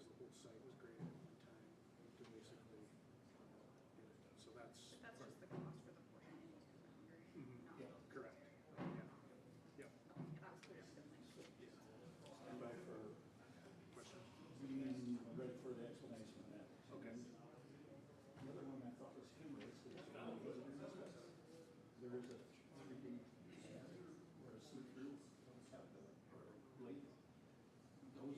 the whole site was graded at one time to basically get it done. So that's. But that's just the cost for the portion in East Boundary, not Yeah, the. correct. Yeah. Yep. Okay, that was clear, good, thanks. Stand by for Question? being ready for the explanation on that. Okay. The other one I thought was humorous is there is a 3D where a see-through or lake goes.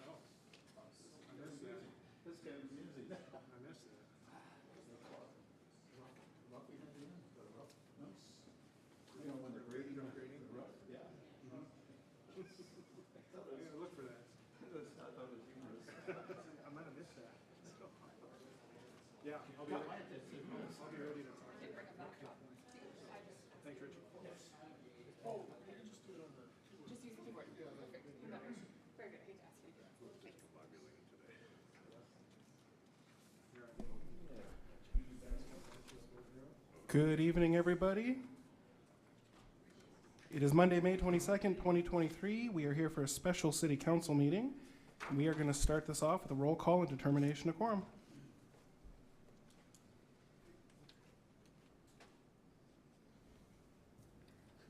Oh, I missed that. This guy was amusing. I missed that. Rough at the end, but rough, nice. You know, when they're grading, Grading? the rough, yeah. Yeah, look for that. I thought it was humorous. I might have missed that. Yeah, I'll be ready to talk. Did bring it back up. Thanks, Richard. Just use the keyboard. Perfect. You better. Very good. I hate to ask you to do that. Discombobulating today. Good evening, everybody. It is Monday, May 22nd, 2023. We are here for a special city council meeting. We are going to start this off with a roll call and determination of quorum.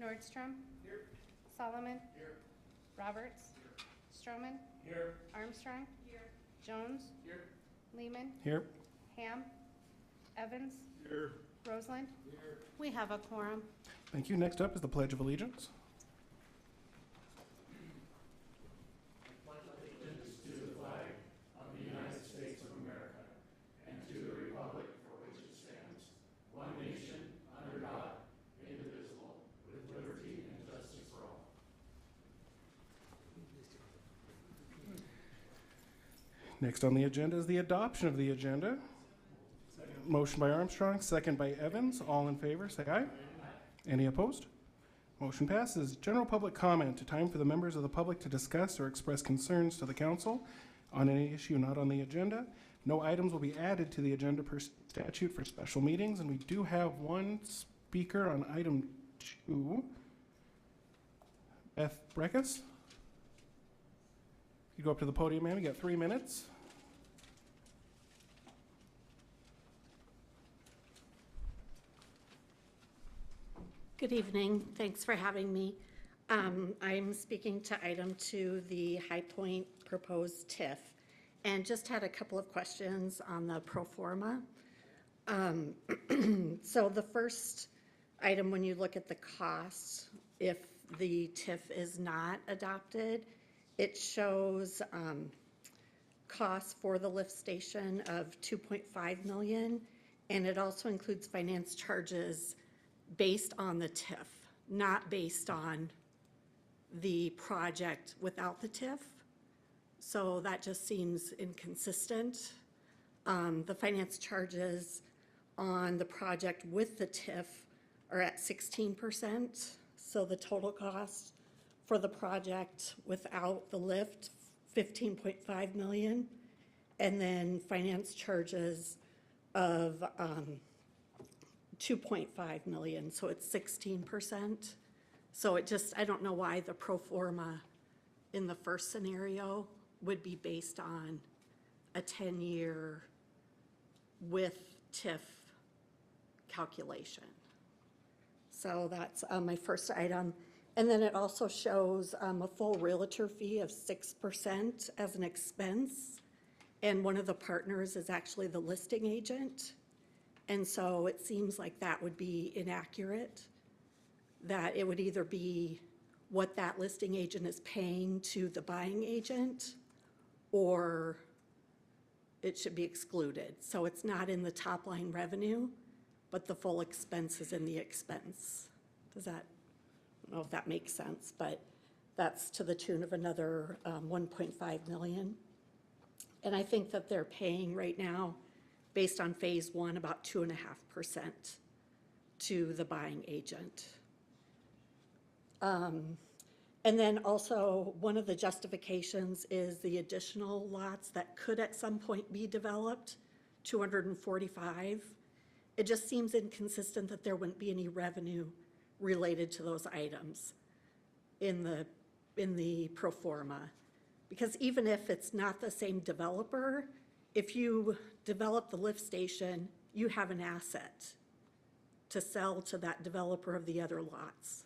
Nordstrom. Here. Solomon. Here. Roberts. Here. Stroman. Here. Armstrong. Here. Jones. Here. Lehman. Here. Ham. Evans. Here. Roseland. Here. We have a quorum. Thank you. Next up is the Pledge of Allegiance. Next on the agenda is the adoption of the agenda. Motion by Armstrong, second by Evans. All in favor, say aye. Any opposed? Motion passes. General public comment, a time for the members of the public to discuss or express concerns to the council on any issue not on the agenda. No items will be added to the agenda per statute for special meetings, and we do have one speaker on item 2. Beth Breckus. You go up to the podium, ma'am. You got 3 minutes. Good evening. Thanks for having me. I'm speaking to item 2, the High Point proposed TIF, and just had a couple of questions on the pro forma. So the first item, when you look at the cost, if the TIF is not adopted, it shows costs for the lift station of $2.5 million, and it also includes finance charges based on the TIF, not based on the project without the TIF. So that just seems inconsistent. The finance charges on the project with the TIF are at 16%. So the total cost for the project without the lift, $15.5 million. And then finance charges of $2.5 million, so it's 16%. So it just, I don't know why the pro forma in the first scenario would be based on a 10-year with TIF calculation. So that's my first item. And then it also shows a full realtor fee of 6% as an expense. And one of the partners is actually the listing agent. And so it seems like that would be inaccurate, that it would either be what that listing agent is paying to the buying agent, or it should be excluded. So it's not in the top line revenue, but the full expense is in the expense. Does that, I don't know if that makes sense, but that's to the tune of another 1.5 million. And I think that they're paying right now, based on phase 1, about 2.5% to the buying agent. And then also, one of the justifications is the additional lots that could at some point be developed, 245. It just seems inconsistent that there wouldn't be any revenue related to those items in the pro forma. Because even if it's not the same developer, if you develop the lift station, you have an asset to sell to that developer of the other lots.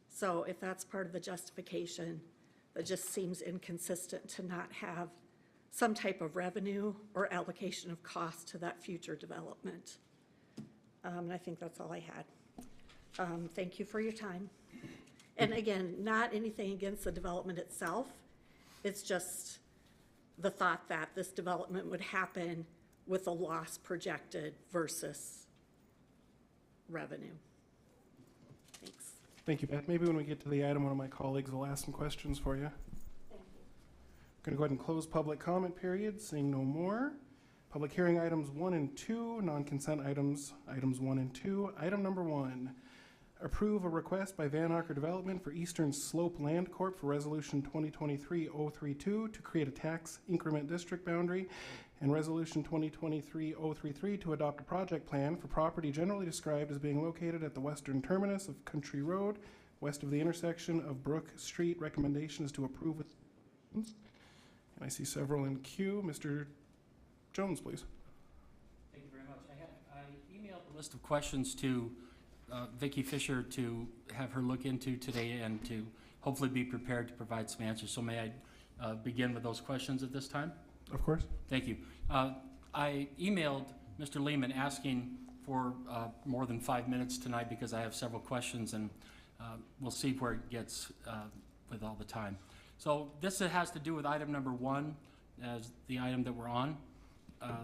So if that's part of the justification, that just seems inconsistent to not have some type of revenue or allocation of cost to that future development. And I think that's all I had. Thank you for your time. And again, not anything against the development itself. It's just the thought that this development would happen with a loss projected versus revenue. Thanks. Thank you, Beth. Maybe when we get to the item, one of my colleagues will ask some questions for you. Thank you. Going to go ahead and close public comment period, seeing no more. Public hearing items 1 and 2, non-consent items, items 1 and 2. Item number 1, approve a request by Van Arker Development for Eastern Slope Land Corp. For Resolution 2023-032 to create a tax increment district boundary, and Resolution 2023-033 to adopt a project plan for property generally described as being located at the western terminus of Country Road, west of the intersection of Brook Street. Recommendation is to approve with. And I see several in queue. Mr. Jones, please. Thank you very much. I emailed a list of questions to Vicki Fisher to have her look into today and to hopefully be prepared to provide some answers. So may I begin with those questions at this time? Of course. Thank you. I emailed Mr. Lehman asking for more than 5 minutes tonight because I have several questions, and we'll see where it gets with all the time. So this has to do with item number 1 as the item that we're on.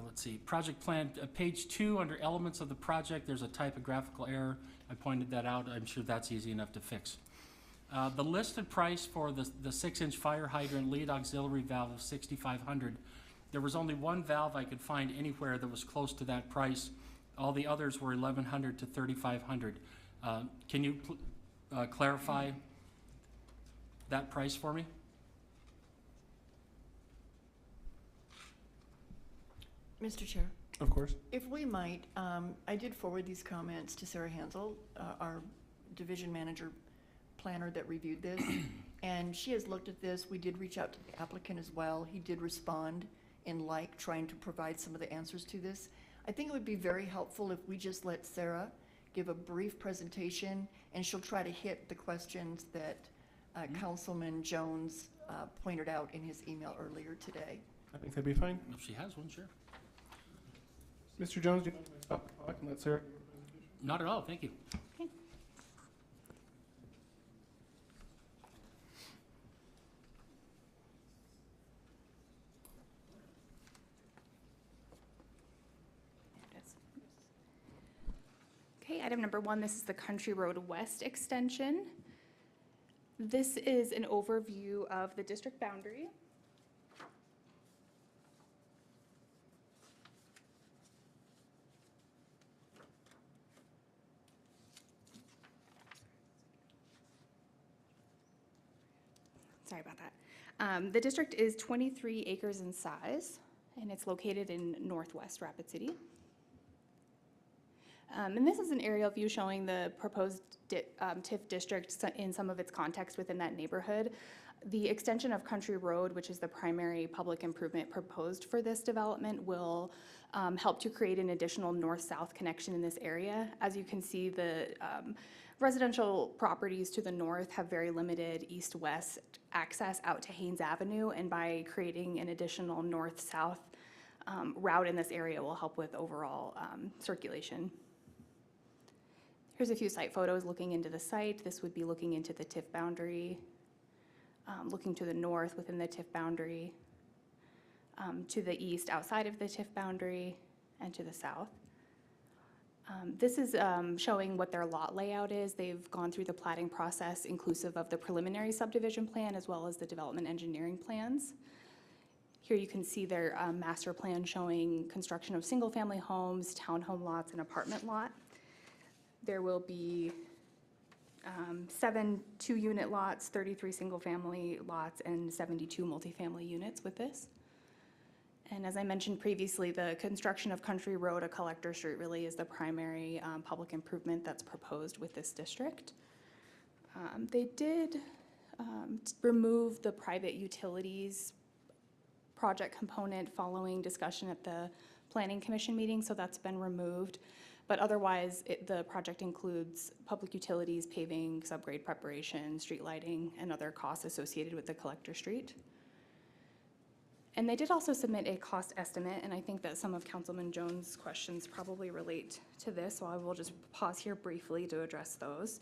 Let's see, project plan, page 2, under elements of the project, there's a typographical error. I pointed that out. I'm sure that's easy enough to fix. The listed price for the 6-inch fire hydrant lead auxiliary valve of $6,500. There was only one valve I could find anywhere that was close to that price. All the others were $1,100 to $3,500. Can you clarify that price for me? Mr. Chair, Of course. if we might, I did forward these comments to Sarah Hansel, our division manager planner that reviewed this, and she has looked at this. We did reach out to the applicant as well. He did respond in trying to provide some of the answers to this. I think it would be very helpful if we just let Sarah give a brief presentation, and she'll try to hit the questions that Councilman Jones pointed out in his email earlier today. I think that'd be fine. If she has one, sure. Mr. Jones, do you want to stop the clock and let Sarah? Not at all, thank you. Okay. Okay, item number 1, this is the Country Road West extension. This is an overview of the district boundary. Sorry about that. The district is 23 acres in size, and it's located in northwest Rapid City. And this is an aerial view showing the proposed TIF district in some of its context within that neighborhood. The extension of Country Road, which is the primary public improvement proposed for this development, will help to create an additional north-south connection in this area. As you can see, the residential properties to the north have very limited east-west access out to Haynes Avenue, and by creating an additional north-south route in this area will help with overall circulation. Here's a few site photos looking into the site. This would be looking into the TIF boundary, looking to the north within the TIF boundary, to the east outside of the TIF boundary, and to the south. This is showing what their lot layout is. They've gone through the platting process inclusive of the preliminary subdivision plan as well as the development engineering plans. Here you can see their master plan showing construction of single-family homes, townhome lots, and apartment lot. There will be 7 2-unit lots, 33 single-family lots, and 72 multifamily units with this. And as I mentioned previously, the construction of Country Road, a collector street, really is the primary public improvement that's proposed with this district. They did remove the private utilities project component following discussion at the Planning Commission meeting, so that's been removed. But otherwise, the project includes public utilities, paving, subgrade preparation, street lighting, and other costs associated with the collector street. And they did also submit a cost estimate, and I think that some of Councilman Jones' questions probably relate to this, so I will just pause here briefly to address those.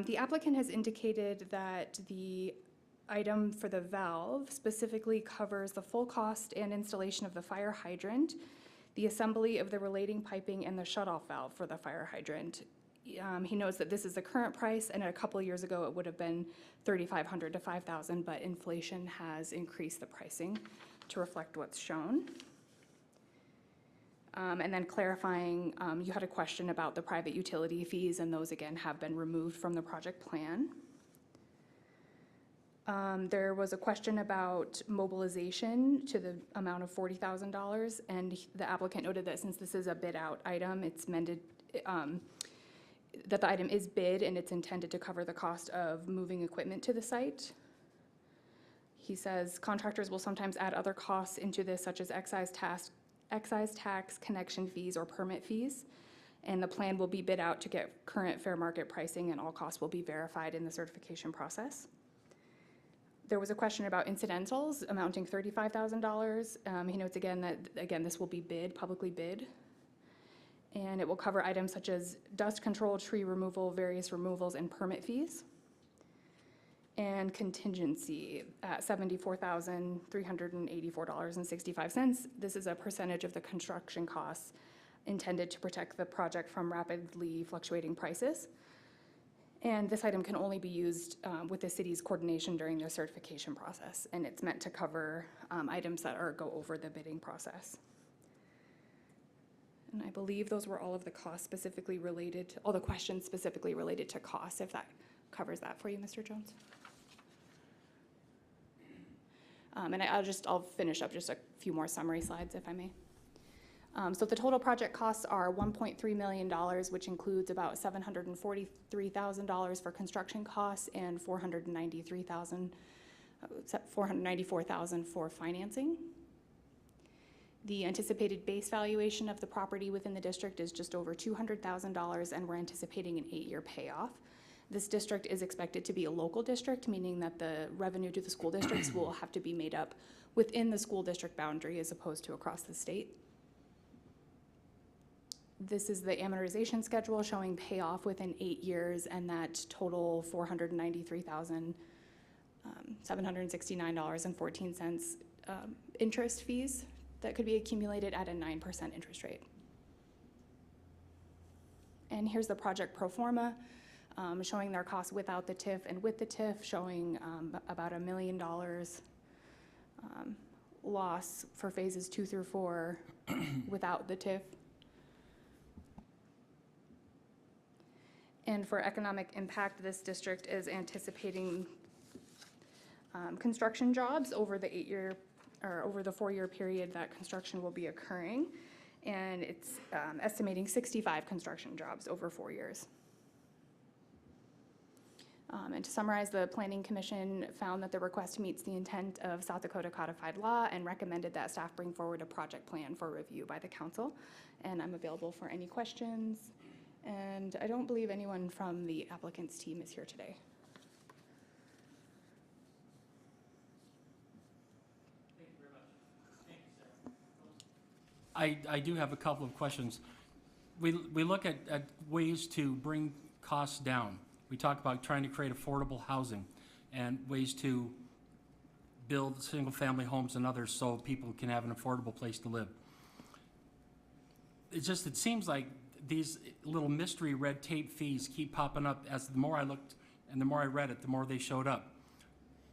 The applicant has indicated that the item for the valve specifically covers the full cost and installation of the fire hydrant, the assembly of the relating piping, and the shutoff valve for the fire hydrant. He knows that this is the current price, and a couple of years ago it would have been $3,500 to $5,000, but inflation has increased the pricing to reflect what's shown. And then clarifying, you had a question about the private utility fees, and those again have been removed from the project plan. There was a question about mobilization to the amount of $40,000, and the applicant noted that since this is a bid out item, it's amended, that the item is bid and it's intended to cover the cost of moving equipment to the site. He says contractors will sometimes add other costs into this, such as excise tax, connection fees, or permit fees. And the plan will be bid out to get current fair market pricing, and all costs will be verified in the certification process. There was a question about incidentals amounting $35,000. He notes again that, this will be publicly bid. And it will cover items such as dust control, tree removal, various removals, and permit fees. And contingency at $74,384.65. This is a percentage of the construction costs intended to protect the project from rapidly fluctuating prices. And this item can only be used with the city's coordination during their certification process. And it's meant to cover items that go over the bidding process. And I believe those were all of the costs specifically related, all the questions specifically related to costs, if that covers that for you, Mr. Jones. And I'll finish up just a few more summary slides, if I may. So the total project costs are $1.3 million, which includes about $743,000 for construction costs and $494,000 for financing. The anticipated base valuation of the property within the district is just over $200,000, and we're anticipating an 8-year payoff. This district is expected to be a local district, meaning that the revenue to the school districts will have to be made up within the school district boundary as opposed to across the state. This is the amortization schedule showing payoff within 8 years, and that total $493,769.14 interest fees that could be accumulated at a 9% interest rate. And here's the project pro forma, showing their costs without the TIF and with the TIF, showing about $1 million loss for phases 2 through 4 without the TIF. And for economic impact, this district is anticipating construction jobs over the 8-year or over the 4-year period that construction will be occurring. And it's estimating 65 construction jobs over 4 years. And to summarize, the Planning Commission found that the request meets the intent of South Dakota codified law and recommended that staff bring forward a project plan for review by the council. And I'm available for any questions. And I don't believe anyone from the applicant's team is here today. Thank you very much. Thank you, Sarah. I do have a couple of questions. We look at ways to bring costs down. We talk about trying to create affordable housing and ways to build single-family homes and others so people can have an affordable place to live. It seems like these little mystery red tape fees keep popping up. As the more I looked and the more I read it, the more they showed up.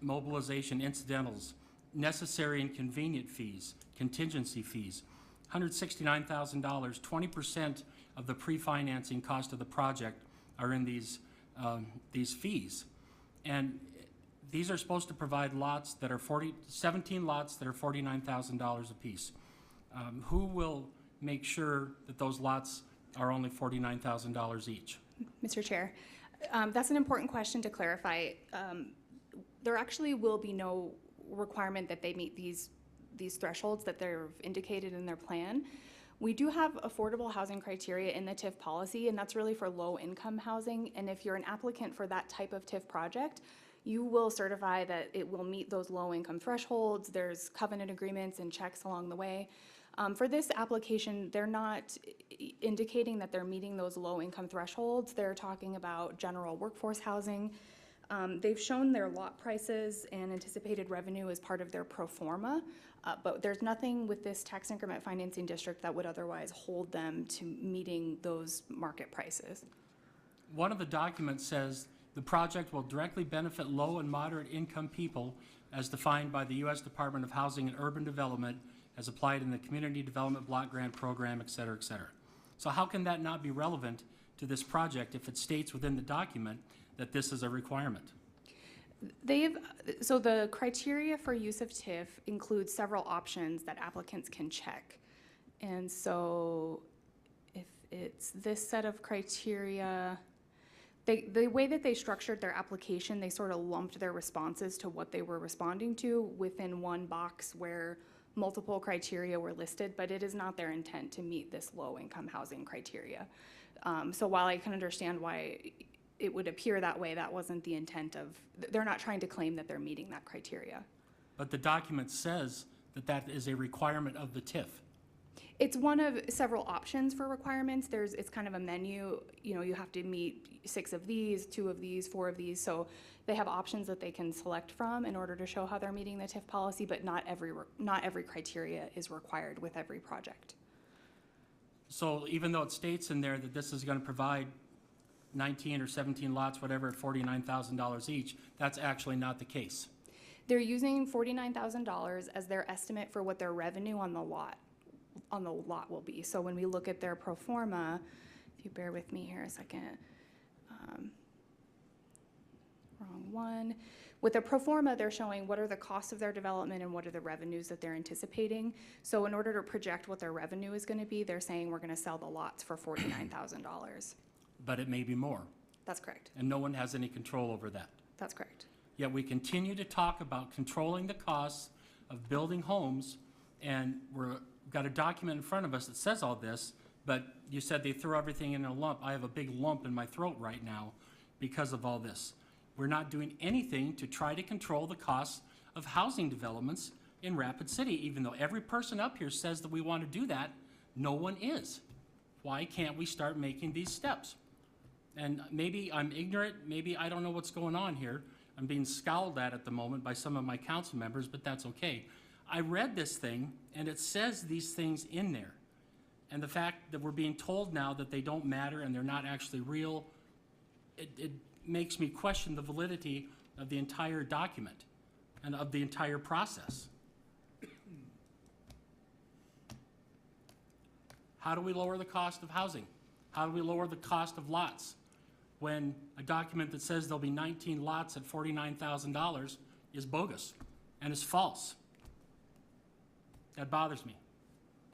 Mobilization, incidentals, necessary and convenient fees, contingency fees, $169,000, 20% of the pre-financing cost of the project are in these fees. And these are supposed to provide lots that are 17 lots that are $49,000 apiece. Who will make sure that those lots are only $49,000 each? Mr. Chair, that's an important question to clarify. There actually will be no requirement that they meet these thresholds that they're indicated in their plan. We do have affordable housing criteria in the TIF policy, and that's really for low-income housing. And if you're an applicant for that type of TIF project, you will certify that it will meet those low-income thresholds. There's covenant agreements and checks along the way. For this application, they're not indicating that they're meeting those low-income thresholds. They're talking about general workforce housing. They've shown their lot prices and anticipated revenue as part of their pro forma, but there's nothing with this tax increment financing district that would otherwise hold them to meeting those market prices. One of the documents says the project will directly benefit low and moderate income people as defined by the U.S. Department of Housing and Urban Development as applied in the Community Development Block Grant Program, et cetera, et cetera. So how can that not be relevant to this project if it states within the document that this is a requirement? So the criteria for use of TIF includes several options that applicants can check. And so if it's this set of criteria, the way that they structured their application, they sort of lumped their responses to what they were responding to within one box where multiple criteria were listed, but it is not their intent to meet this low-income housing criteria. So while I can understand why it would appear that way, that wasn't the intent of, they're not trying to claim that they're meeting that criteria. But the document says that that is a requirement of the TIF. It's one of several options for requirements. It's kind of a menu, you have to meet 6 of these, 2 of these, 4 of these. So they have options that they can select from in order to show how they're meeting the TIF policy, but not every criteria is required with every project. So even though it states in there that this is going to provide 19 or 17 lots, whatever, at $49,000 each, that's actually not the case. They're using $49,000 as their estimate for what their revenue on the lot will be. So when we look at their pro forma, if you bear with me here a second, wrong one. With the pro forma, they're showing what are the costs of their development and what are the revenues that they're anticipating. So in order to project what their revenue is going to be, they're saying we're going to sell the lots for $49,000. But it may be more. That's correct. And no one has any control over that. That's correct. Yet we continue to talk about controlling the costs of building homes, and we've got a document in front of us that says all this, but you said they throw everything in a lump. I have a big lump in my throat right now because of all this. We're not doing anything to try to control the costs of housing developments in Rapid City, even though every person up here says that we want to do that. No one is. Why can't we start making these steps? And maybe I'm ignorant, maybe I don't know what's going on here. I'm being scowled at the moment by some of my council members, but that's okay. I read this thing, and it says these things in there. And the fact that we're being told now that they don't matter and they're not actually real, it makes me question the validity of the entire document and of the entire process. How do we lower the cost of housing? How do we lower the cost of lots when a document that says there'll be 19 lots at $49,000 is bogus and is false? That bothers me.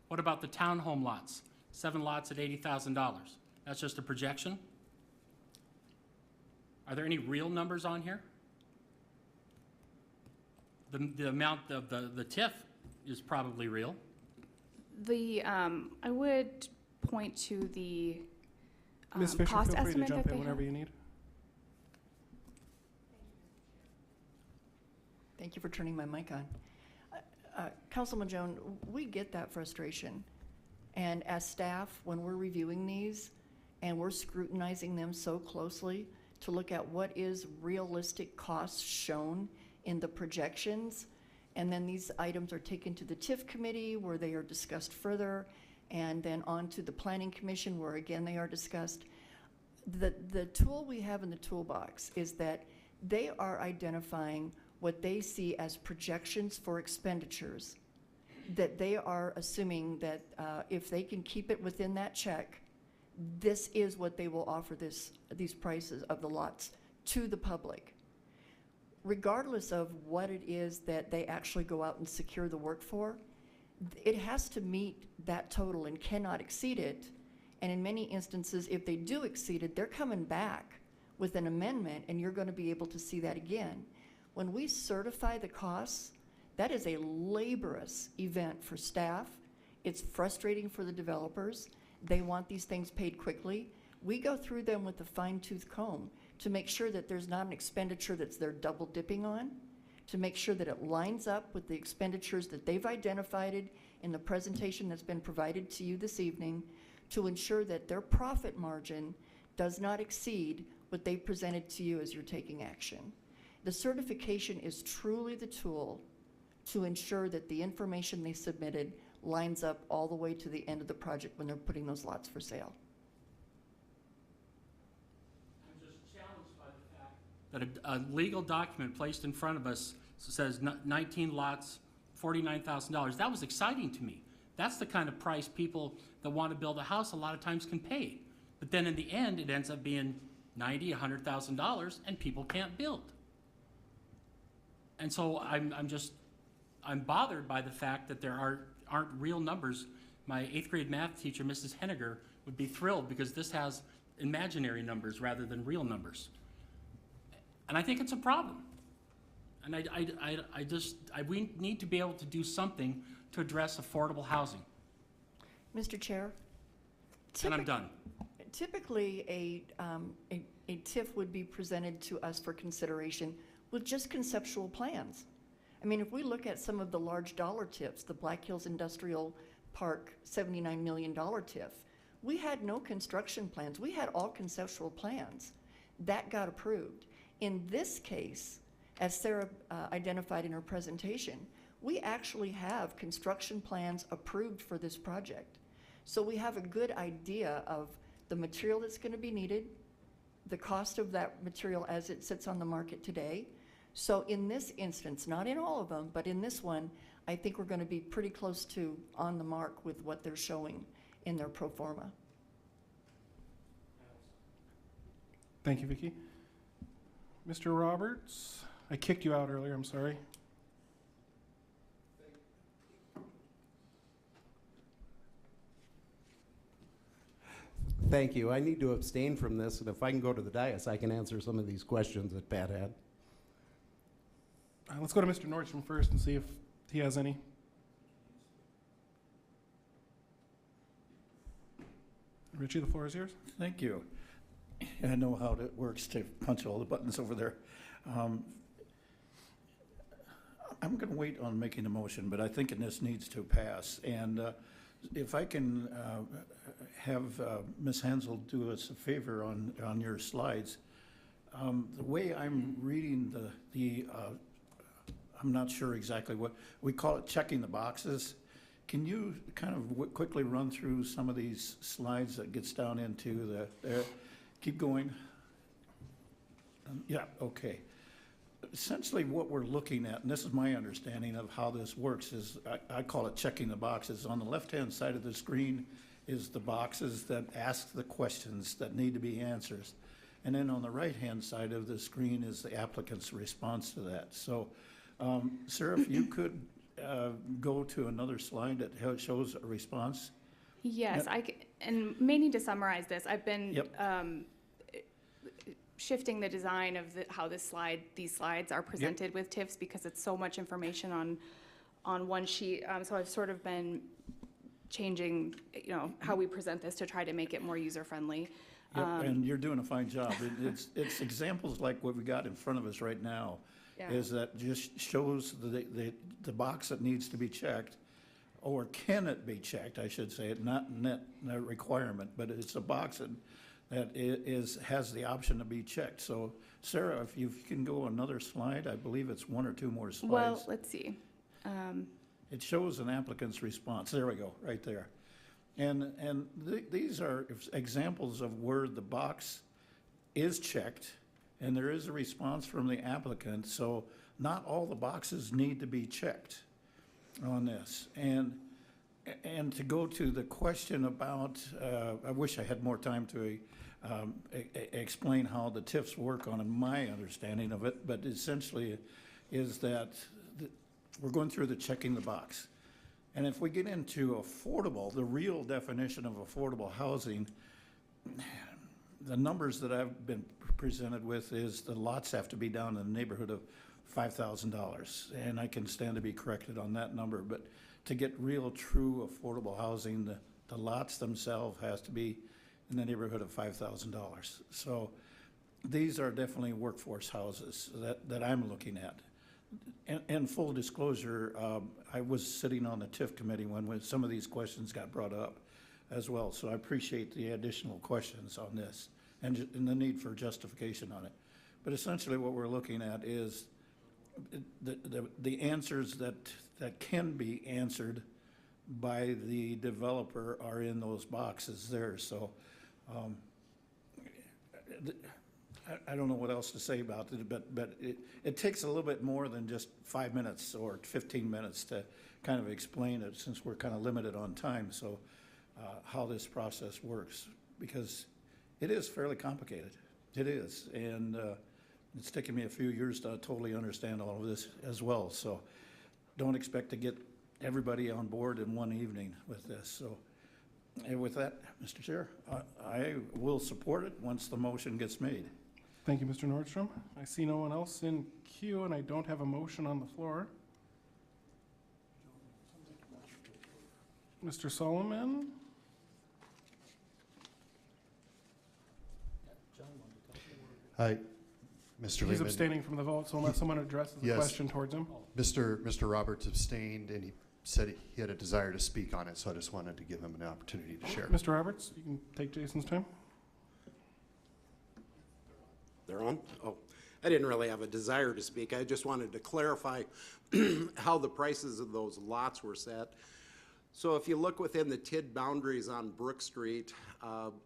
What about the townhome lots? 7 lots at $80,000. That's just a projection? Are there any real numbers on here? The amount of the TIF is probably real. I would point to the Ms. Fisher, cost feel free to estimate jump that in they whenever have. you need. Thank you for turning my mic on. Councilman Joan, we get that frustration. And as staff, when we're reviewing these and we're scrutinizing them so closely to look at what is realistic costs shown in the projections, and then these items are taken to the TIF committee where they are discussed further, and then on to the Planning Commission where again they are discussed. The tool we have in the toolbox is that they are identifying what they see as projections for expenditures, that they are assuming that if they can keep it within that check, this is what they will offer these prices of the lots to the public. Regardless of what it is that they actually go out and secure the work for, it has to meet that total and cannot exceed it. And in many instances, if they do exceed it, they're coming back with an amendment, and you're going to be able to see that again. When we certify the costs, that is a laborious event for staff. It's frustrating for the developers. They want these things paid quickly. We go through them with a fine-tooth comb to make sure that there's not an expenditure that's they're double dipping on, to make sure that it lines up with the expenditures that they've identified in the presentation that's been provided to you this evening, to ensure that their profit margin does not exceed what they presented to you as you're taking action. The certification is truly the tool to ensure that the information they submitted lines up all the way to the end of the project when they're putting those lots for sale. I'm just challenged by the fact that a legal document placed in front of us says 19 lots, $49,000. That was exciting to me. That's the kind of price people that want to build a house a lot of times can pay. But then in the end, it ends up being $90,000, $100,000, and people can't build. And so I'm bothered by the fact that there aren't real numbers. My 8th grade math teacher, Mrs. Henniger, would be thrilled because this has imaginary numbers rather than real numbers. And I think it's a problem. And we need to be able to do something to address affordable housing. Mr. Chair? And I'm done. Typically, a TIF would be presented to us for consideration with just conceptual plans. I mean, if we look at some of the large dollar TIFs, the Black Hills Industrial Park $79 million TIF, we had no construction plans. We had all conceptual plans. That got approved. In this case, as Sarah identified in her presentation, we actually have construction plans approved for this project. So we have a good idea of the material that's going to be needed, the cost of that material as it sits on the market today. So in this instance, not in all of them, but in this one, I think we're going to be pretty close to on the mark with what they're showing in their pro forma. Thank you, Vicki. Mr. Roberts, I kicked you out earlier, I'm sorry. Thank you. I need to abstain from this, and if I can go to the dais, I can answer some of these questions that Pat had. Let's go to Mr. Nordstrom first and see if he has any. Richie, the floor is yours. Thank you. I know how it works to punch all the buttons over there. I'm going to wait on making a motion, but I think this needs to pass. And if I can have Ms. Hansel do us a favor on your slides. The way I'm reading I'm not sure exactly what, we call it checking the boxes. Can you kind of quickly run through some of these slides that gets down into keep going? Yeah, okay. Essentially what we're looking at, and this is my understanding of how this works, is I call it checking the boxes. On the left-hand side of the screen is the boxes that ask the questions that need to be answered. And then on the right-hand side of the screen is the applicant's response to that. So, Sarah, if you could go to another slide that shows a response. Yes, Yep. And may need to summarize this. I've been Yep. shifting the design of how these slides are presented with TIFs because it's so much information on one sheet. So I've sort of been changing, how we present this to try to make it more user-friendly. Yep, and you're doing a fine job. It's examples like what we got in front of us right now. Yeah. Is that just shows the box that needs to be checked, or can it be checked, I should say, not a requirement, but it's a box that has the option to be checked. So, Sarah, if you can go another slide, I believe it's one or two more slides. Well, let's see. It shows an applicant's response. There we go, right there. And these are examples of where the box is checked and there is a response from the applicant. So not all the boxes need to be checked on this. And to go to the question about, I wish I had more time to explain how the TIFs work on my understanding of it, but essentially is that we're going through the checking the box. And if we get into affordable, the real definition of affordable housing, the numbers that I've been presented with is the lots have to be down in the neighborhood of $5,000. And I can stand to be corrected on that number, but to get real, true affordable housing, the lots themselves has to be in the neighborhood of $5,000. So these are definitely workforce houses that I'm looking at. And full disclosure, I was sitting on the TIF committee when some of these questions got brought up as well. So I appreciate the additional questions on this and the need for justification on it. But essentially what we're looking at is the answers that can be answered by the developer are in those boxes there. So I don't know what else to say about it, but it takes a little bit more than just 5 minutes or 15 minutes to kind of explain it, since we're kind of limited on time. So how this process works, because it is fairly complicated. It is, and it's taken me a few years to totally understand all of this as well. So don't expect to get everybody on board in one evening with this. So and with that, Mr. Chair, I will support it once the motion gets made. Thank you, Mr. Nordstrom. I see no one else in queue, and I don't have a motion on the floor. Mr. Solomon? Hi, Mr. He's Lehman. abstaining from the vote, so unless someone addresses the Yes. question towards him. Mr. Roberts abstained, and he said he had a desire to speak on it, so I just wanted to give him an opportunity to share. Mr. Roberts, you can take Jason's time. They're on? Oh, I didn't really have a desire to speak. I just wanted to clarify how the prices of those lots were set. So if you look within the TID boundaries on Brook Street,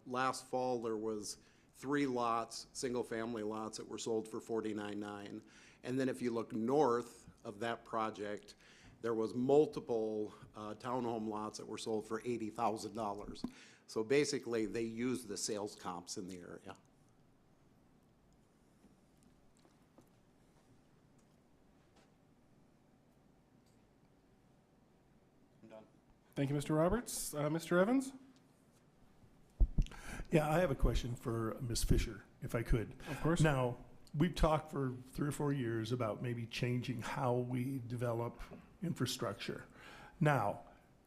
last fall there was 3 lots, single-family lots that were sold for $49,900. And then if you look north of that project, there was multiple townhome lots that were sold for $80,000. So basically, they used the sales comps in the area. Thank you, Mr. Roberts. Mr. Evans? Yeah, I have a question for Ms. Fisher, if I could. Of course. Now, we've talked for 3 or 4 years about maybe changing how we develop infrastructure. Now,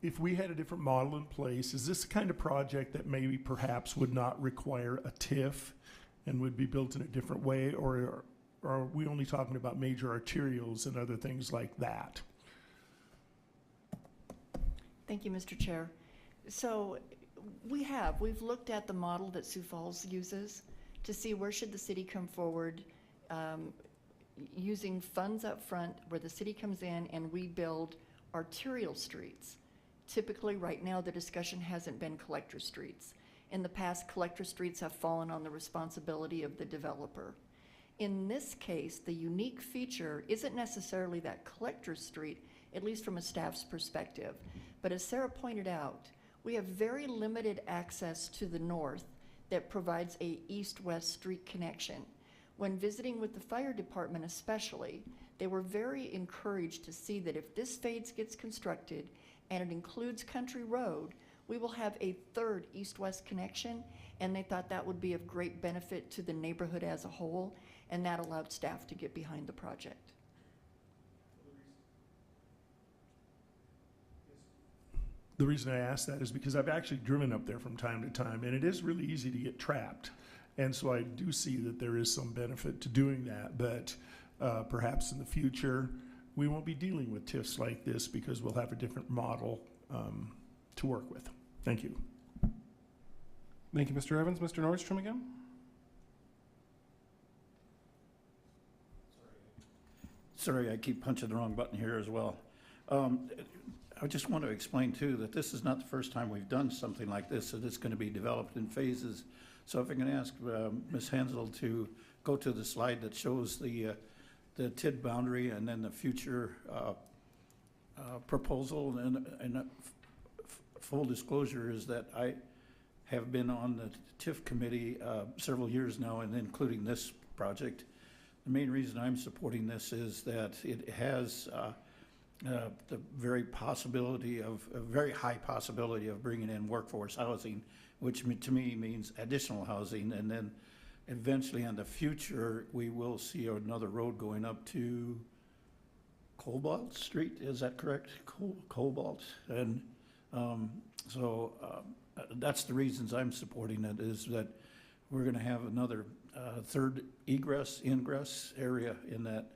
if we had a different model in place, is this the kind of project that maybe perhaps would not require a TIF and would be built in a different way, or are we only talking about major arterials and other things like that? Thank you, Mr. Chair. So we've looked at the model that Sioux Falls uses to see where should the city come forward using funds up front where the city comes in and we build arterial streets. Typically, right now, the discussion hasn't been collector streets. In the past, collector streets have fallen on the responsibility of the developer. In this case, the unique feature isn't necessarily that collector street, at least from a staff's perspective. But as Sarah pointed out, we have very limited access to the north that provides a east-west street connection. When visiting with the fire department especially, they were very encouraged to see that if this phase gets constructed and it includes Country Road, we will have a third east-west connection, and they thought that would be of great benefit to the neighborhood as a whole, and that allowed staff to get behind the project. The reason I ask that is because I've actually driven up there from time to time, and it is really easy to get trapped. And so I do see that there is some benefit to doing that, but perhaps in the future, we won't be dealing with TIFs like this because we'll have a different model to work with. Thank you. Thank you, Mr. Evans. Mr. Nordstrom again? Sorry, I keep punching the wrong button here as well. I just want to explain too that this is not the first time we've done something like this, and it's going to be developed in phases. So if I can ask Ms. Hensel to go to the slide that shows the TID boundary and then the future proposal, and full disclosure is that I have been on the TIF committee several years now, and including this project. The main reason I'm supporting this is that it has the very high possibility of bringing in workforce housing, which to me means additional housing, and then eventually in the future, we will see another road going up to Cobalt Street, is that correct? Cobalt, and, that's the reasons I'm supporting it, is that we're gonna have another, third ingress area in that.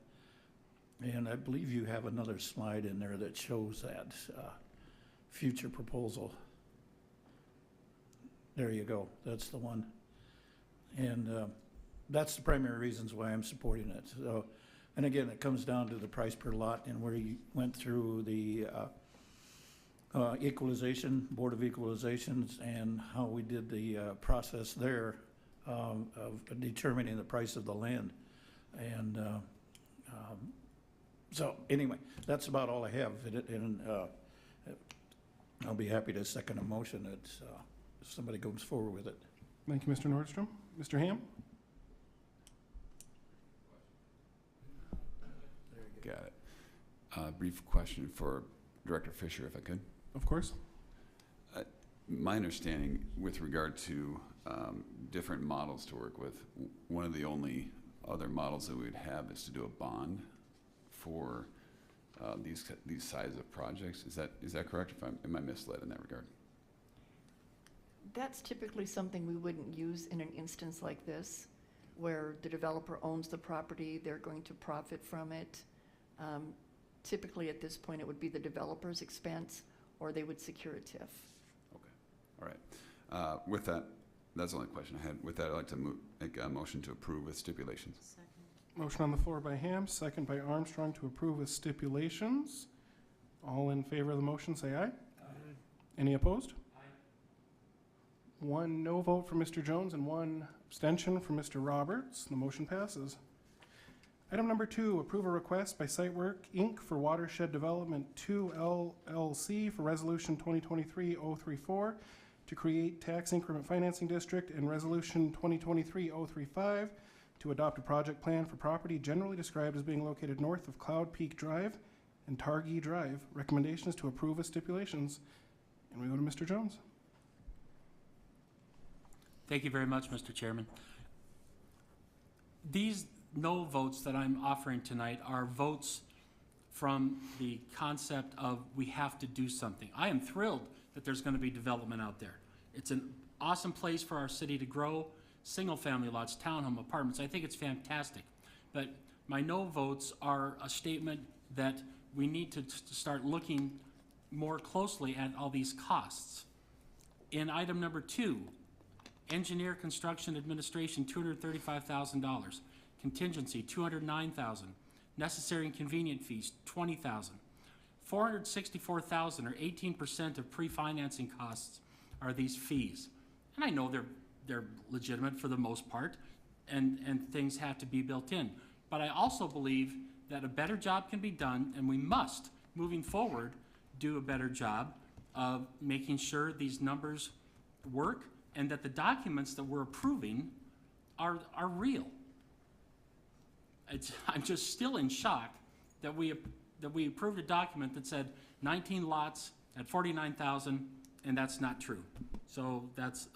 And I believe you have another slide in there that shows that, future proposal. There you go, that's the one. And, that's the primary reasons why I'm supporting it, so. And again, it comes down to the price per lot and where you went through the, equalization, Board of Equalizations, and how we did the process there of determining the price of the land. And so anyway, that's about all I have. And I'll be happy to second a motion that if somebody goes forward with it. Thank you, Mr. Nordstrom. Mr. Ham? Got it. Brief question for Director Fisher, if I could. Of course. My understanding with regard to different models to work with, one of the only other models that we would have is to do a bond for these size of projects. Is that correct? Am I misled in that regard? That's typically something we wouldn't use in an instance like this, where the developer owns the property, they're going to profit from it. Typically, at this point, it would be the developer's expense, or they would secure a TIF. Okay, all right. With that, that's the only question I had. With that, I'd like to make a motion to approve with stipulations. Motion on the floor by Ham, second by Armstrong to approve with stipulations. All in favor of the motion, say aye. Aye. Any opposed? Aye. One no vote for Mr. Jones and one abstention for Mr. Roberts. The motion passes. Item number 2, approve a request by Sitework Inc. for Watershed Development 2 LLC for Resolution 2023-034 to create Tax Increment Financing District, and Resolution 2023-035 to adopt a project plan for property generally described as being located north of Cloud Peak Drive and Targhee Drive. Recommendations to approve with stipulations. And we go to Mr. Jones. Thank you very much, Mr. Chairman. These no votes that I'm offering tonight are votes from the concept of we have to do something. I am thrilled that there's going to be development out there. It's an awesome place for our city to grow, single-family lots, townhome apartments. I think it's fantastic. But my no votes are a statement that we need to start looking more closely at all these costs. In item number 2, engineer construction administration, $235,000. Contingency, $209,000. Necessary and convenient fees, $20,000. $464,000, or 18% of pre-financing costs, are these fees. And I know they're legitimate for the most part, and things have to be built in. But I also believe that a better job can be done, and we must, moving forward, do a better job of making sure these numbers work and that the documents that we're approving are real. I'm just still in shock that we approved a document that said 19 lots at 49,000, and that's not true. So that's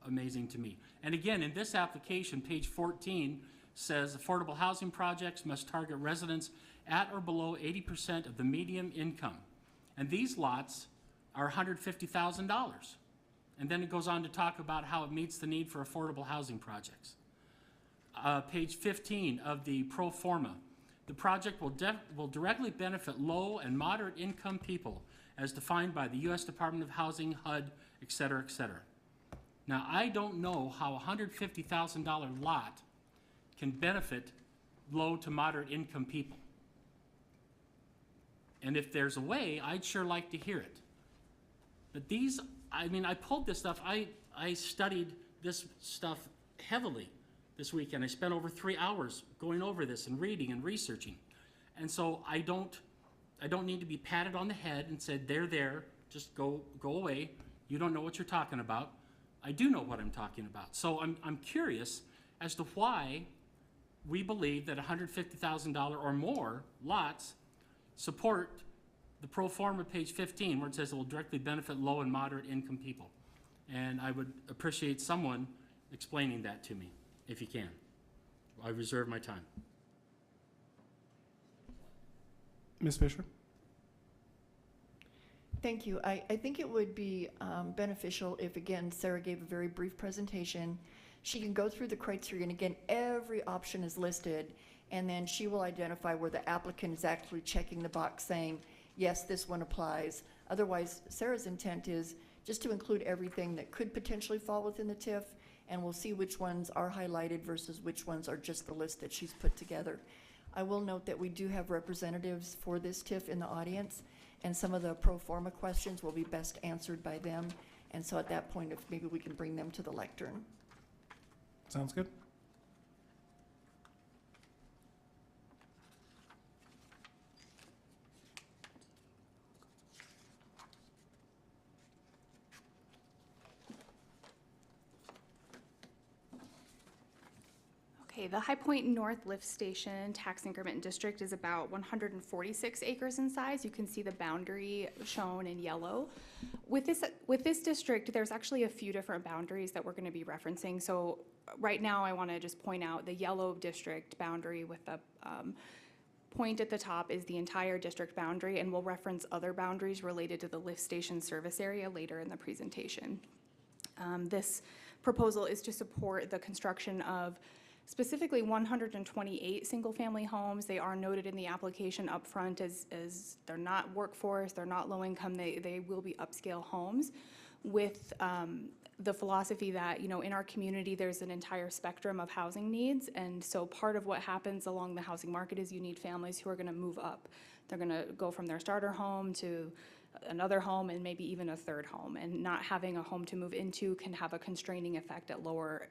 amazing to me. And again, in this application, page 14 says affordable housing projects must target residents at or below 80% of the median income. And these lots are $150,000. And then it goes on to talk about how it meets the need for affordable housing projects. Page 15 of the pro forma. The project will directly benefit low and moderate income people as defined by the U.S. Department of Housing, HUD, et cetera, et cetera. Now, I don't know how a $150,000 lot can benefit low to moderate income people. And if there's a way, I'd sure like to hear it. But these, I mean, I pulled this stuff. I studied this stuff heavily this weekend. I spent over 3 hours going over this and reading and researching. And so I don't need to be patted on the head and said, there, just go away. You don't know what you're talking about. I do know what I'm talking about. So I'm curious as to why we believe that $150,000 or more lots support the pro forma page 15, where it says it will directly benefit low and moderate income people. And I would appreciate someone explaining that to me. if you can. I reserve my time. Ms. Fisher? Thank you. I think it would be beneficial if, again, Sarah gave a very brief presentation. She can go through the criteria, and again, every option is listed, and then she will identify where the applicant is actually checking the box saying, yes, this one applies. Otherwise, Sarah's intent is just to include everything that could potentially fall within the TIF, and we'll see which ones are highlighted versus which ones are just the list that she's put together. I will note that we do have representatives for this TIF in the audience, and some of the pro forma questions will be best answered by them. And so at that point, if maybe we can bring them to the lectern. Sounds good. Okay, the High Point North Lift Station Tax Increment District is about 146 acres in size. You can see the boundary shown in yellow. With this district, there's actually a few different boundaries that we're going to be referencing. So right now, I want to just point out the yellow district boundary with the point at the top is the entire district boundary, and we'll reference other boundaries related to the lift station service area later in the presentation. This proposal is to support the construction of specifically 128 single-family homes. They are noted in the application up front as they're not workforce, they're not low income, they will be upscale homes with the philosophy that, you know, in our community there's an entire spectrum of housing needs, and so part of what happens along the housing market is you need families who are going to move up. They're going to go from their starter home to another home and maybe even a third home, and not having a home to move into can have a constraining effect at lower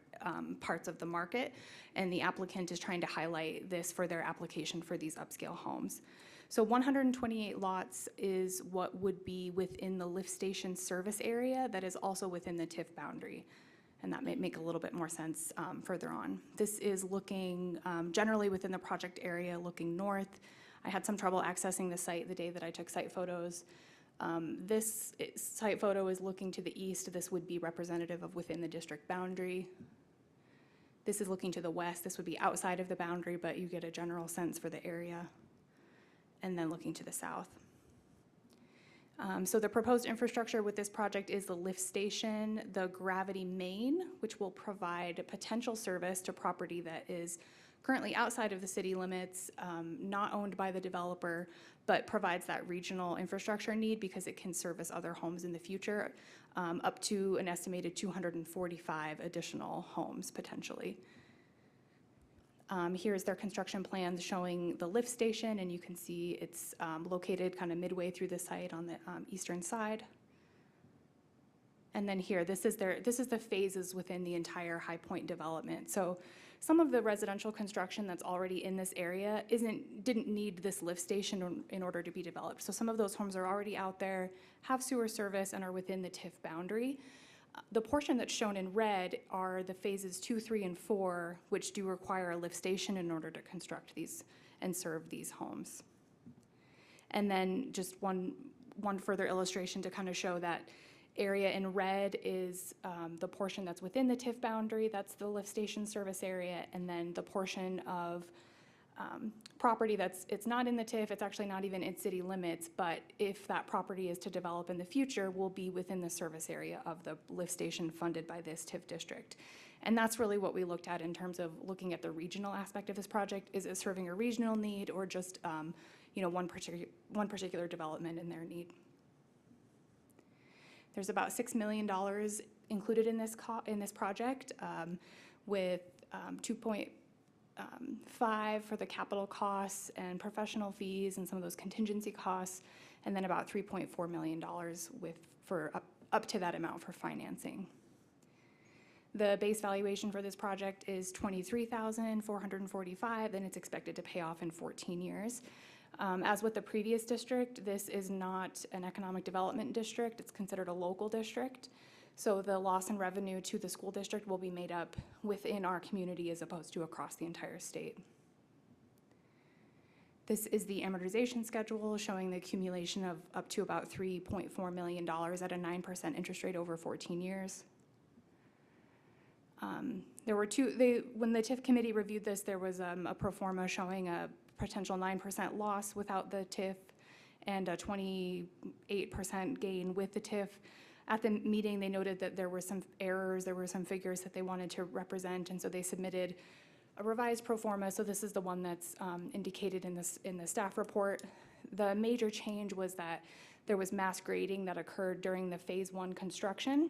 parts of the market, and the applicant is trying to highlight this for their application for these upscale homes. So 128 lots is what would be within the lift station service area that is also within the TIF boundary, and that may make a little bit more sense further on. This is looking generally within the project area, looking north. I had some trouble accessing the site the day that I took site photos. This site photo is looking to the east. This would be representative of within the district boundary. This is looking to the west. This would be outside of the boundary, but you get a general sense for the area. And then looking to the south. So the proposed infrastructure with this project is the lift station, the gravity main, which will provide potential service to property that is currently outside of the city limits, not owned by the developer, but provides that regional infrastructure need because it can service other homes in the future, up to an estimated 245 additional homes potentially. Here's their construction plans showing the lift station, and you can see it's located kind of midway through the site on the eastern side. And then here, this is the phases within the entire High Point development. So some of the residential construction that's already in this area didn't need this lift station in order to be developed. So some of those homes are already out there, have sewer service, and are within the TIF boundary. The portion that's shown in red are the phases 2, 3, and 4, which do require a lift station in order to construct these and serve these homes. And then just one further illustration to kind of show that area in red is the portion that's within the TIF boundary, that's the lift station service area, and then the portion of property it's not in the TIF, it's actually not even in city limits, but if that property is to develop in the future, will be within the service area of the lift station funded by this TIF district. And that's really what we looked at in terms of looking at the regional aspect of this project. Is it serving a regional need or just you know, one particular development in their need? There's about $6 million included in this project, with 2.5 for the capital costs and professional fees and some of those contingency costs, and then about $3.4 million for up to that amount for financing. The base valuation for this project is $23,445, and it's expected to pay off in 14 years. As with the previous district, this is not an economic development district. It's considered a local district. So the loss in revenue to the school district will be made up within our community as opposed to across the entire state. This is the amortization schedule showing the accumulation of up to about $3.4 million at a 9% interest rate over 14 years. There were when the TIF committee reviewed this, there was a pro forma showing a potential 9% loss without the TIF and a 28% gain with the TIF. At the meeting, they noted that there were some errors, there were some figures that they wanted to represent, and so they submitted a revised pro forma. So this is the one that's indicated in the staff report. The major change was that there was mass grading that occurred during the phase 1 construction.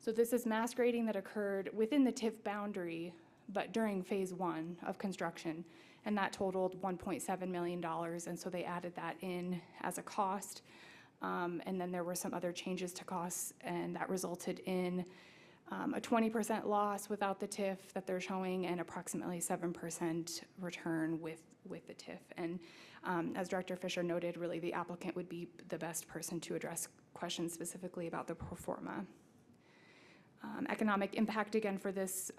So this is mass grading that occurred within the TIF boundary, but during phase 1 of construction, and that totaled $1.7 million, and so they added that in as a cost. And then there were some other changes to costs, and that resulted in a 20% loss without the TIF that they're showing, and approximately 7% return with the TIF. And as Director Fisher noted, really the applicant would be the best person to address questions specifically about the pro forma. Economic impact, again, for this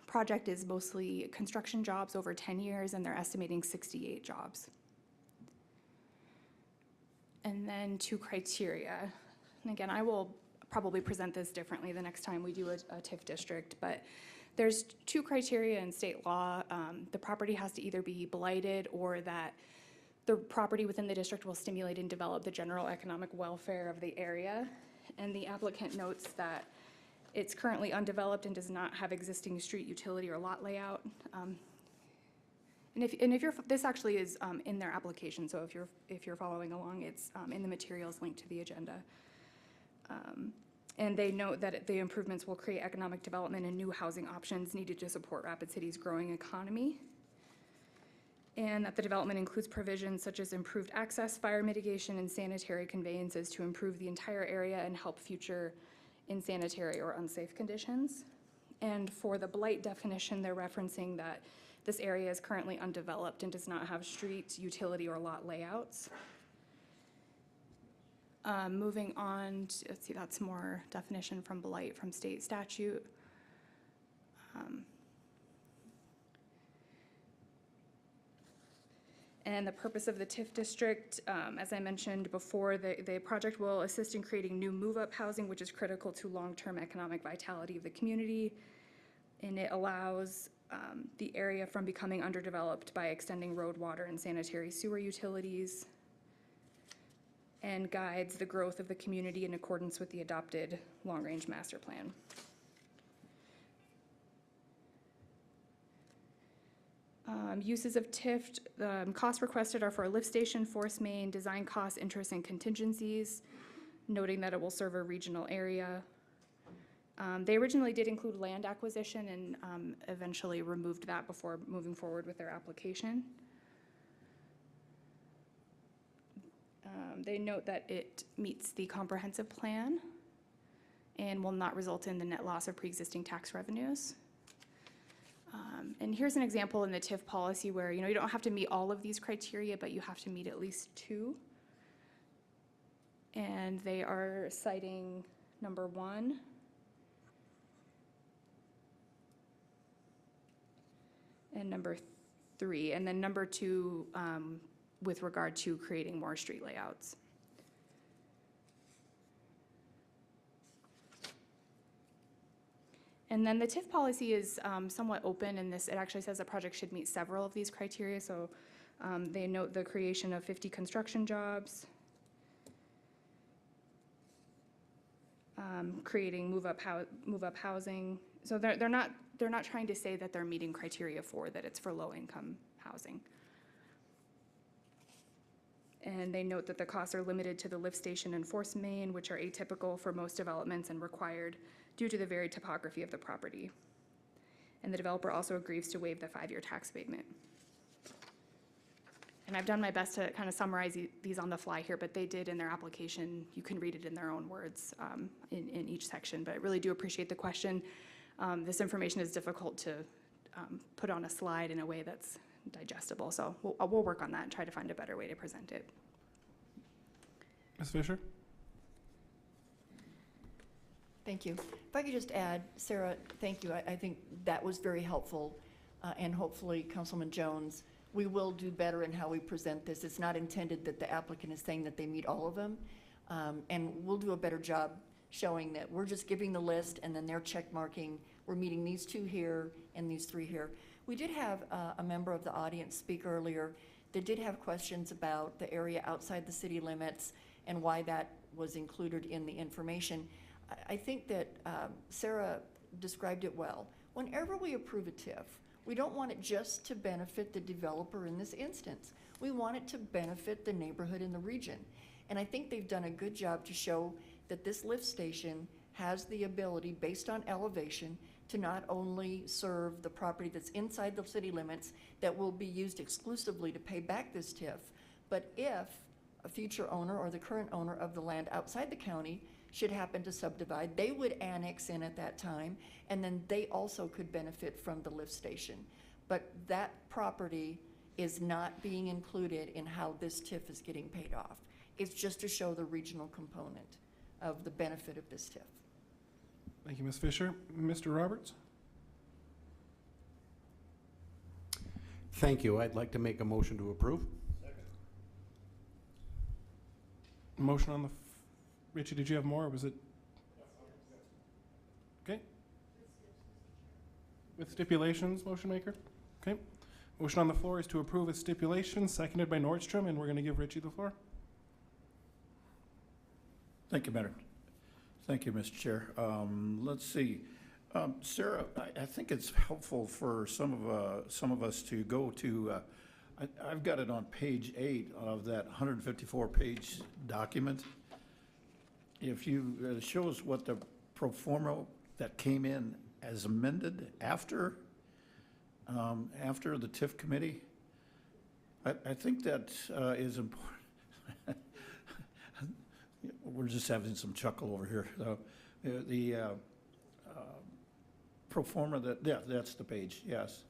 project is mostly construction jobs over 10 years, and they're estimating 68 jobs. And then 2 criteria. And again, I will probably present this differently the next time we do a TIF district, but there's 2 criteria in state law. The property has to either be blighted or that the property within the district will stimulate and develop the general economic welfare of the area. And the applicant notes that it's currently undeveloped and does not have existing street utility or lot layout. And if you're, this actually is in their application, so if you're following along, it's in the materials linked to the agenda. And they note that the improvements will create economic development and new housing options needed to support Rapid City's growing economy. And that the development includes provisions such as improved access, fire mitigation, and sanitary conveyances to improve the entire area and help future insanitary or unsafe conditions. And for the blight definition, they're referencing that this area is currently undeveloped and does not have street, utility, or lot layouts. Moving on, let's see, that's more definition from blight from state statute. And the purpose of the TIF district, as I mentioned before, the project will assist in creating new move-up housing, which is critical to long-term economic vitality of the community. And it allows the area from becoming underdeveloped by extending road, water, and sanitary sewer utilities, and guides the growth of the community in accordance with the adopted long-range master plan. Uses of TIF, costs requested are for a lift station, force main, design costs, interest, and contingencies, noting that it will serve a regional area. They originally did include land acquisition and eventually removed that before moving forward with their application. They note that it meets the comprehensive plan and will not result in the net loss of pre-existing tax revenues. And here's an example in the TIF policy where, you don't have to meet all of these criteria, but you have to meet at least 2. And they are citing number 1. And number 3, and then number 2 with regard to creating more street layouts. And then the TIF policy is somewhat open in this. It actually says the project should meet several of these criteria. So they note the creation of 50 construction jobs, creating move-up housing. So they're not trying to say that they're meeting criteria for that it's for low-income housing. And they note that the costs are limited to the lift station and force main, which are atypical for most developments and required due to the varied topography of the property. And the developer also agrees to waive the 5-year tax abatement. And I've done my best to kind of summarize these on the fly here, but they did in their application. You can read it in their own words in each section, but I really do appreciate the question. This information is difficult to put on a slide in a way that's digestible, so we'll work on that and try to find a better way to present it. Ms. Fisher? Thank you. If I could just add, Sarah, thank you. I think that was very helpful, and hopefully, Councilman Jones, we will do better in how we present this. It's not intended that the applicant is saying that they meet all of them, and we'll do a better job showing that we're just giving the list and then they're check marking we're meeting these 2 here and these 3 here. We did have a member of the audience speak earlier that did have questions about the area outside the city limits and why that was included in the information. I think that Sarah described it well. Whenever we approve a TIF, we don't want it just to benefit the developer in this instance. We want it to benefit the neighborhood in the region. And I think they've done a good job to show that this lift station has the ability, based on elevation, to not only serve the property that's inside the city limits that will be used exclusively to pay back this TIF, but if a future owner or the current owner of the land outside the county should happen to subdivide, they would annex in at that time, and then they also could benefit from the lift station. But that property is not being included in how this TIF is getting paid off. It's just to show the regional component of the benefit of this TIF. Thank you, Ms. Fisher. Mr. Roberts? Thank you. I'd like to make a motion to approve. Motion on the, Richie, did you have more, or was it? Okay. With stipulations, motion maker? Okay. Motion on the floor is to approve with stipulations, seconded by Nordstrom, and we're going to give Richie the floor. Thank you, Mayor. Thank you, Mr. Chair. Let's see. Sarah, I think it's helpful for some of us to go to, I've got it on page 8 of that 154-page document. If you, it shows what the pro forma that came in as amended after the TIF committee. I think that is important. We're just having some chuckle over here. The pro forma that, yeah, that's the page, yes.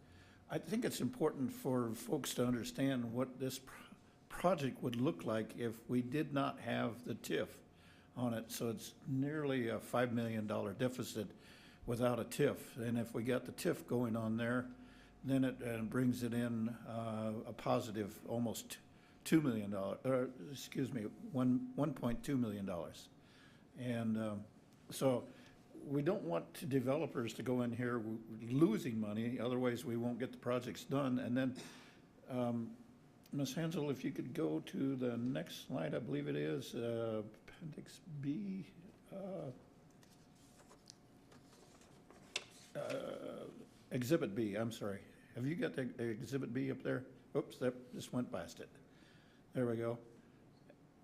I think it's important for folks to understand what this project would look like if we did not have the TIF on it. So it's nearly a $5 million deficit without a TIF. And if we got the TIF going on there, then it brings it in a positive almost $2 million, or excuse me, $1.2 million. And so we don't want developers to go in here losing money, otherwise we won't get the projects done. And then, Ms. Hansel, if you could go to the next slide, I believe it is, Appendix B. Exhibit B, I'm sorry. Have you got the Exhibit B up there? Oops, that just went past it. There we go.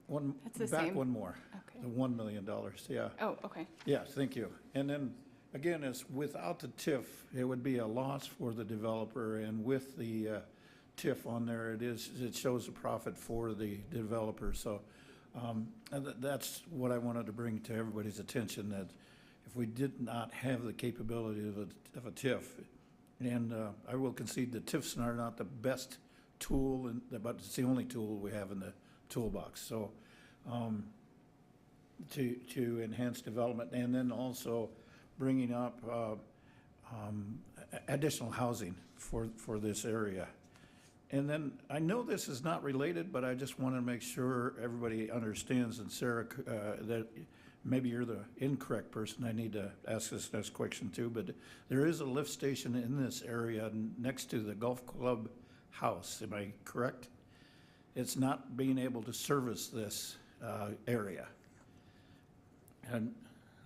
That's the Back same? one more. Okay. The $1 million, yeah. Oh, okay. Yes, thank you. And then, again, it's without the TIF, it would be a loss for the developer, and with the TIF on there, it shows a profit for the developer. So that's what I wanted to bring to everybody's attention, that if we did not have the capability of a TIF, and I will concede that TIFs are not the best tool, but it's the only tool we have in the toolbox. So to enhance development, and then also bringing up additional housing for this area. And then I know this is not related, but I just want to make sure everybody understands, and Sarah, that maybe you're the incorrect person I need to ask this next question to, but there is a lift station in this area next to the golf club house. Am I correct? It's not being able to service this area. And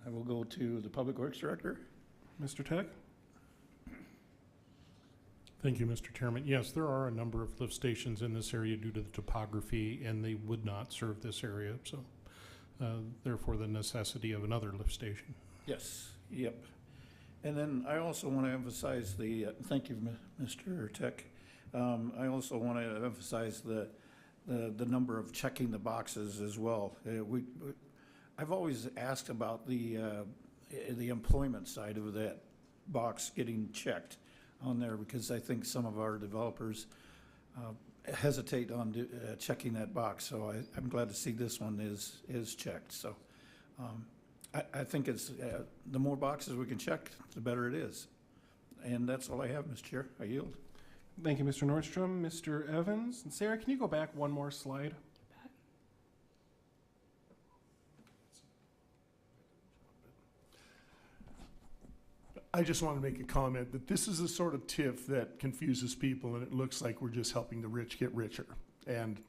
I will go to the Public Works Director. Mr. Tech? Thank you, Mr. Chairman. Yes, there are a number of lift stations in this area due to the topography, and they would not serve this area, so therefore the necessity of another lift station. Yes, yep. And then I also want to emphasize thank you, Mr. Tech. I also want to emphasize the number of checking the boxes as well. I've always asked about the employment side of that box getting checked on there, because I think some of our developers hesitate on checking that box. So I'm glad to see this one is checked. So I think it's the more boxes we can check, the better it is. And that's all I have, Mr. Chair. I yield. Thank you, Mr. Nordstrom. Mr. Evans? And Sarah, can you go back one more slide? I just want to make a comment that this is a sort of TIF that confuses people, and it looks like we're just helping the rich get richer. And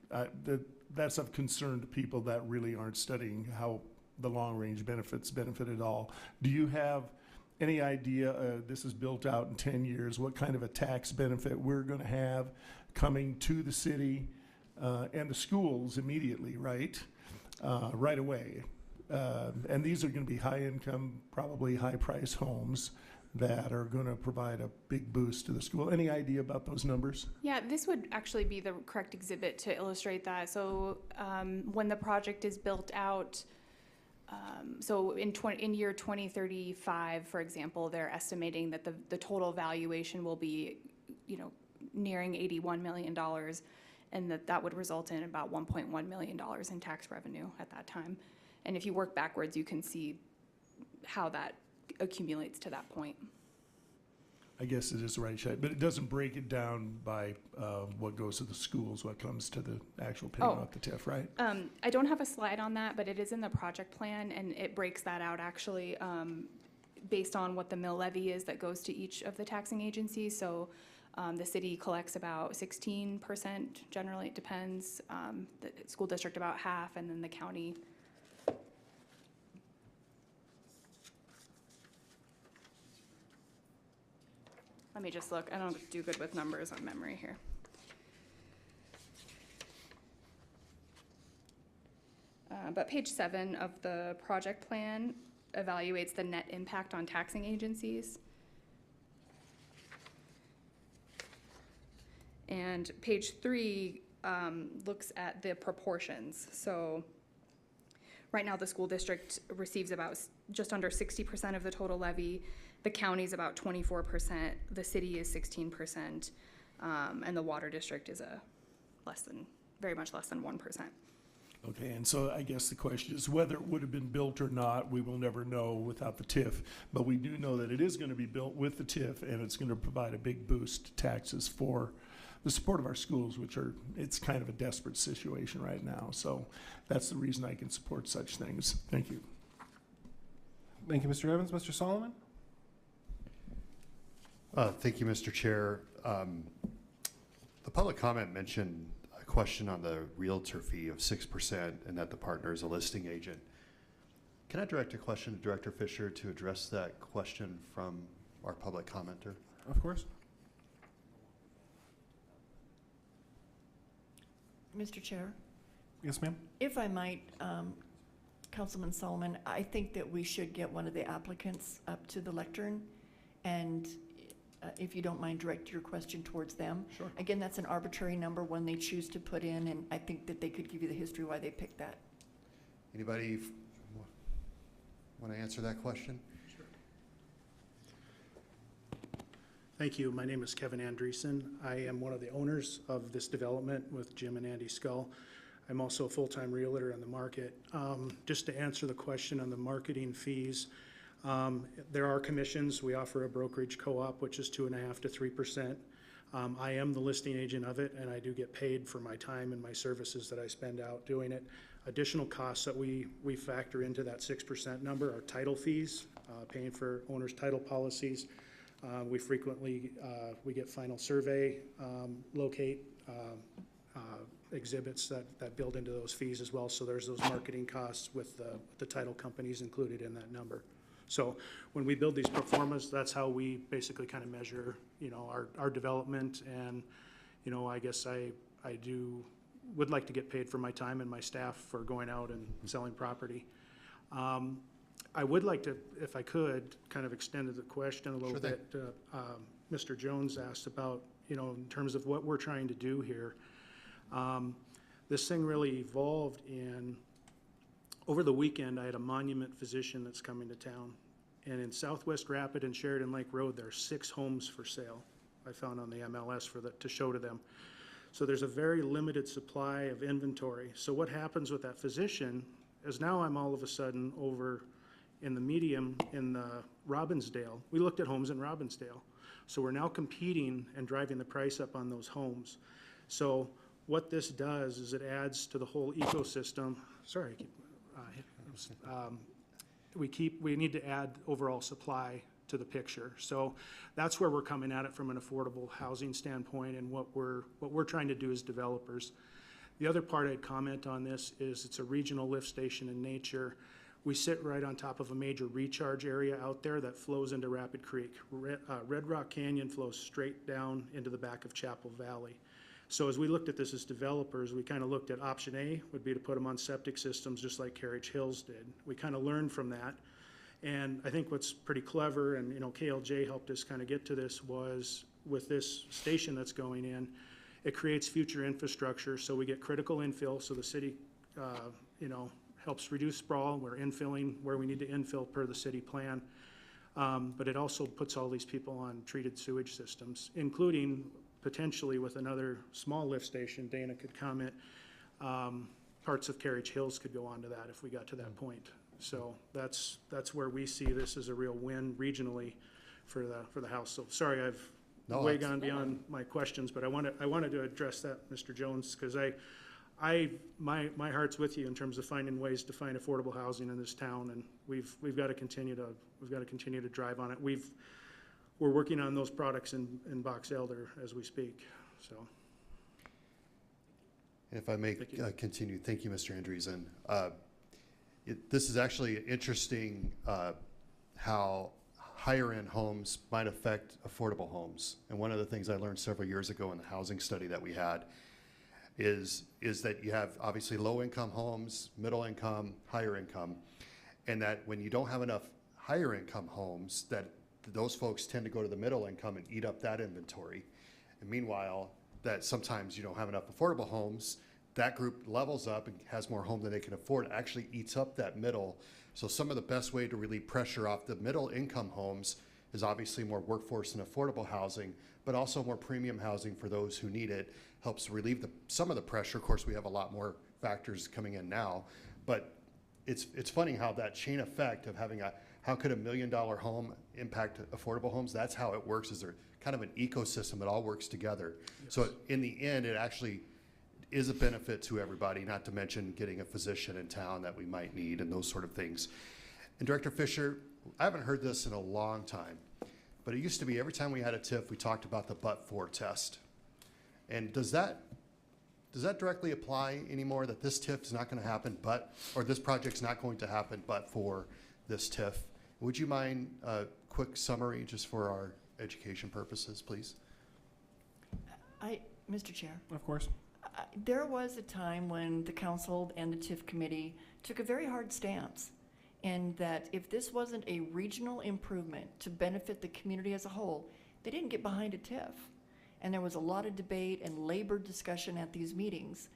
that's of concern to people that really aren't studying how the long-range benefits benefit at all. Do you have any idea, this is built out in 10 years, what kind of a tax benefit we're going to have coming to the city and the schools immediately, right? Right away. And these are going to be high-income, probably high-price homes that are going to provide a big boost to the school. Any idea about those numbers? Yeah, this would actually be the correct exhibit to illustrate that. So when the project is built out, so in year 2035, for example, they're estimating that the total valuation will be, nearing $81 million, and that would result in about $1.1 million in tax revenue at that time. And if you work backwards, you can see how that accumulates to that point. I guess it is the right shape, but it doesn't break it down by what goes to the schools, what comes to the actual paying off the TIF, right? I don't have a slide on that, but it is in the project plan, and it breaks that out actually based on what the mill levy is that goes to each of the taxing agencies. So the city collects about 16%, generally it depends, the school district about half, and then the county. Let me just look. I don't do good with numbers on memory here. But page 7 of the project plan evaluates the net impact on taxing agencies. And page 3 looks at the proportions. So right now the school district receives about just under 60% of the total levy. The county's about 24%, the city is 16%, and the water district is very much less than 1%. Okay, and so I guess the question is whether it would have been built or not, we will never know without the TIF. But we do know that it is going to be built with the TIF, and it's going to provide a big boost to taxes for the support of our schools, it's kind of a desperate situation right now. So that's the reason I can support such things. Thank you. Thank you, Mr. Evans. Mr. Solomon? Thank you, Mr. Chair. The public comment mentioned a question on the realtor fee of 6% and that the partner is a listing agent. Can I direct a question to Director Fisher to address that question from our public commenter? Of course. Mr. Chair, Yes, ma'am. if I might, Councilman Solomon, I think that we should get one of the applicants up to the lectern, and if you don't mind, direct your question towards them. Sure. Again, that's an arbitrary number, one they choose to put in, and I think that they could give you the history why they picked that. Anybody want to answer that question? Thank you. My name is Kevin Andreessen. I am one of the owners of this development with Jim and Andy Scull. I'm also a full-time realtor on the market. Just to answer the question on the marketing fees, there are commissions. We offer a brokerage co-op, which is 2.5% to 3%. I am the listing agent of it, and I do get paid for my time and my services that I spend out doing it. Additional costs that we factor into that 6% number are title fees, paying for owner's title policies. We frequently, we get final survey, locate exhibits that build into those fees as well. So there's those marketing costs with the title companies included in that number. So when we build these pro formas, that's how we basically kind of measure, our development. And, I guess I would like to get paid for my time and my staff for going out and selling property. I would like to, if I could, kind of extend the question a little bit. Mr. Jones asked about, in terms of what we're trying to do here. This thing really evolved over the weekend, I had a Monument physician that's coming to town. And in Southwest Rapid and Sheridan Lake Road, there are 6 homes for sale. I found on the MLS to show to them. So there's a very limited supply of inventory. So what happens with that physician is now I'm all of a sudden over in the medium in Robbinsdale. We looked at homes in Robbinsdale. So we're now competing and driving the price up on those homes. So what this does is it adds to the whole ecosystem. Sorry, we need to add overall supply to the picture. So that's where we're coming at it from an affordable housing standpoint, and what we're trying to do as developers. The other part I'd comment on this is it's a regional lift station in nature. We sit right on top of a major recharge area out there that flows into Rapid Creek. Red Rock Canyon flows straight down into the back of Chapel Valley. So as we looked at this as developers, we kind of looked at option A would be to put them on septic systems just like Carriage Hills did. We kind of learned from that. And I think what's pretty clever, and KLJ helped us kind of get to this, was with this station that's going in, it creates future infrastructure, so we get critical infill, so the city, helps reduce sprawl. We're infilling where we need to infill per the city plan. But it also puts all these people on treated sewage systems, including potentially with another small lift station. Dana could comment, parts of Carriage Hills could go onto that if we got to that point. So that's where we see this as a real win regionally for the House. So sorry, I've gone beyond my questions, but I wanted to address that, Mr. Jones, because my heart's with you in terms of finding ways to find affordable housing in this town, and we've got to continue to drive on it. We're working on those products in Box Elder as we speak. So, if I may continue, thank you, Mr. Andreessen. This is actually interesting how higher end homes might affect affordable homes. And one of the things I learned several years ago in the housing study that we had is that you have obviously low income homes, middle income, higher income, and that when you don't have enough higher income homes, that those folks tend to go to the middle income and eat up that inventory. And meanwhile, that sometimes you don't have enough affordable homes, that group levels up and has more home than they can afford, actually eats up that middle. So some of the best way to relieve pressure off the middle income homes is obviously more workforce and affordable housing, but also more premium housing for those who need it. Helps relieve some of the pressure. Of course, we have a lot more factors coming in now, but it's funny how that chain effect of having how could $1 million home impact affordable homes? That's how it works, is they're kind of an ecosystem. It all works together. Yes. So in the end, it actually is a benefit to everybody, not to mention getting a physician in town that we might need and those sort of things. And Director Fisher, I haven't heard this in a long time, but it used to be every time we had a TIF, we talked about the but-for test. And does that directly apply anymore, that this TIF is not going to happen, or this project's not going to happen but for this TIF? Would you mind a quick summary just for our education purposes, please? Mr. Chair. Of course. There was a time when the council and the TIF committee took a very hard stance, and that if this wasn't a regional improvement to benefit the community as a whole, they didn't get behind a TIF. And there was a lot of debate and labored discussion at these meetings.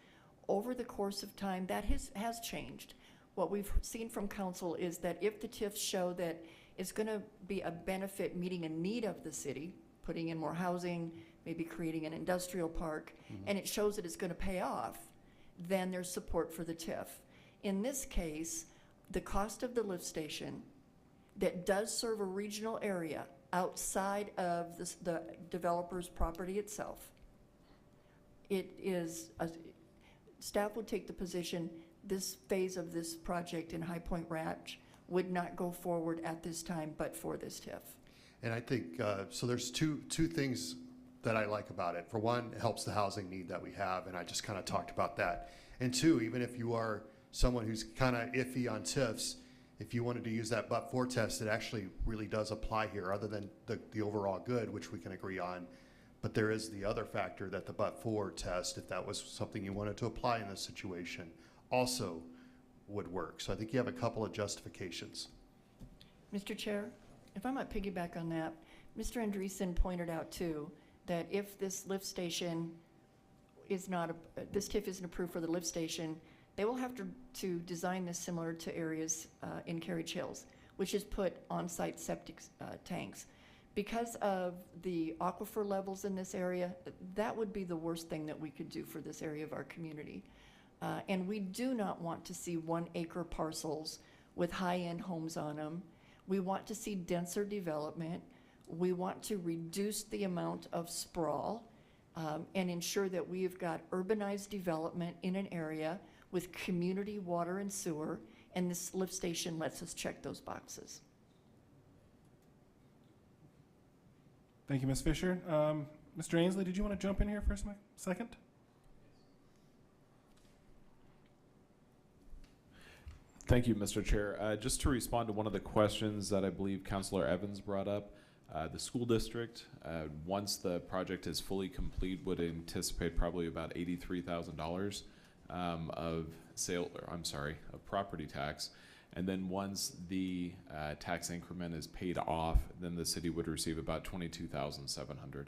Over the course of time, that has changed. What we've seen from council is that if the TIFs show that it's going to be a benefit meeting a need of the city, putting in more housing, maybe creating an industrial park, and it shows that it's going to pay off, then there's support for the TIF. In this case, the cost of the lift station that does serve a regional area outside of the developer's property itself, staff would take the position this phase of this project in High Point Ranch would not go forward at this time but for this TIF. And I think, so there's two things that I like about it. For one, it helps the housing need that we have, and I just kind of talked about that. And two, even if you are someone who's kind of iffy on TIFs, if you wanted to use that but-for test, it actually really does apply here, other than the overall good, which we can agree on. But there is the other factor that the but-for test, if that was something you wanted to apply in this situation, also would work. So I think you have a couple of justifications. Mr. Chair, if I might piggyback on that, Mr. Andreessen pointed out too that if this lift station is not, this TIF isn't approved for the lift station, they will have to design this similar to areas in Carriage Hills, which is put on-site septic tanks. Because of the aquifer levels in this area, that would be the worst thing that we could do for this area of our community. And we do not want to see 1 acre parcels with high-end homes on them. We want to see denser development. We want to reduce the amount of sprawl and ensure that we've got urbanized development in an area with community water and sewer, and this lift station lets us check those boxes. Thank you, Ms. Fisher. Mr. Ainsley, did you want to jump in here for a second? Thank you, Mr. Chair. Just to respond to one of the questions that I believe Councilor Evans brought up, the school district, once the project is fully complete, would anticipate probably about $83,000 of property tax. And then once the tax increment is paid off, then the city would receive about $22,700.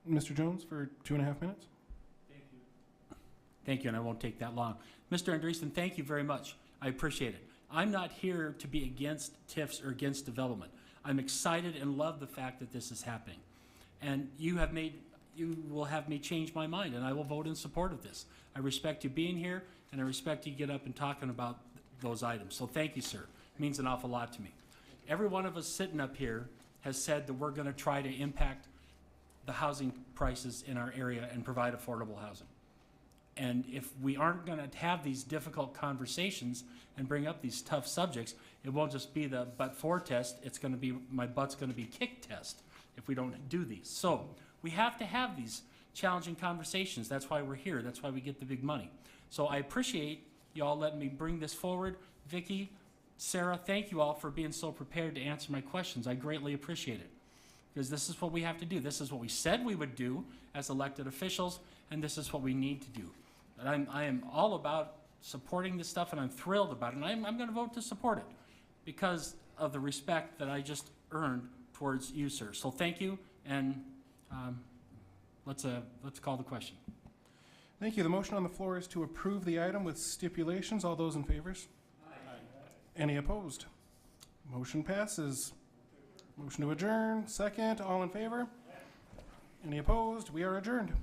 Mr. Jones for 2.5 minutes. Thank you, and I won't take that long. Mr. Andreessen, thank you very much. I appreciate it. I'm not here to be against TIFs or against development. I'm excited and love the fact that this is happening. And you will have me change my mind, and I will vote in support of this. I respect you being here, and I respect you get up and talking about those items. So thank you, sir. It means an awful lot to me. Every one of us sitting up here has said that we're going to try to impact the housing prices in our area and provide affordable housing. And if we aren't going to have these difficult conversations and bring up these tough subjects, it won't just be the but-for test, it's going to be my butt's going to be kicked test if we don't do these. So we have to have these challenging conversations. That's why we're here. That's why we get the big money. So I appreciate you all letting me bring this forward. Vicki, Sarah, thank you all for being so prepared to answer my questions. I greatly appreciate it, because this is what we have to do. This is what we said we would do as elected officials, and this is what we need to do. And I am all about supporting this stuff, and I'm thrilled about it, and I'm going to vote to support it because of the respect that I just earned towards you, sir. So thank you, and let's call the question. Thank you. The motion on the floor is to approve the item with stipulations. All those in favor? Aye. Any opposed? Motion passes. Motion to adjourn, second. All in favor? Any opposed? We are adjourned.